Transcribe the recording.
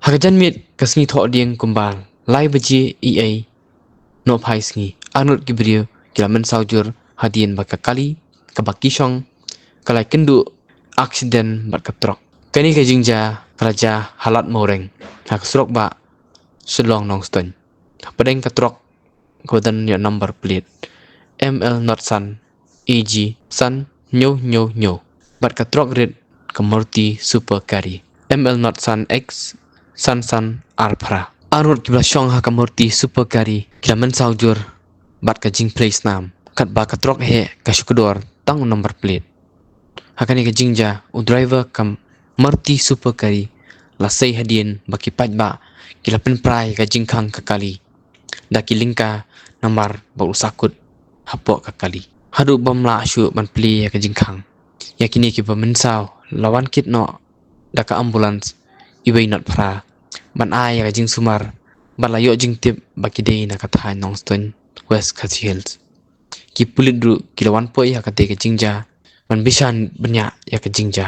Hakajan mit kasngi thok dieng kumbang lai baji EA no phai sngi anut gibriu kilamen saujur hadien bakakali kabaki shong kalai kendu aksiden barkatrok kani ka jingja raja Lad Mawreng hak srok ba sulong nong ston padeng katrok godan ya number plate ML not san EG san nyo nyo nyo barkatrok red kamurti super kari ML not san X san san alpra anut kibla shong hakamurti super kari kilamen saujur bat ka jing place nam kat ba katrok he kasukdor tang number plate hakani ka jingja u driver kam marti super kari la sei hadien baki paj ba kila pynpra ka jingkhang kakali daki lyngka nambar ba Sahkut hapoh kakali hadu bamla shu ban pli ka jingkhang yakini ki bamensau lawan kit no daka ambulance iwei not pra ban ai ka jing sumar ban la yo jing tip baki dei na ka thai nong ston west khachi hills ki pulit ru kilawan poi ha ka te ka jingja ban bisan banya ya ka jingja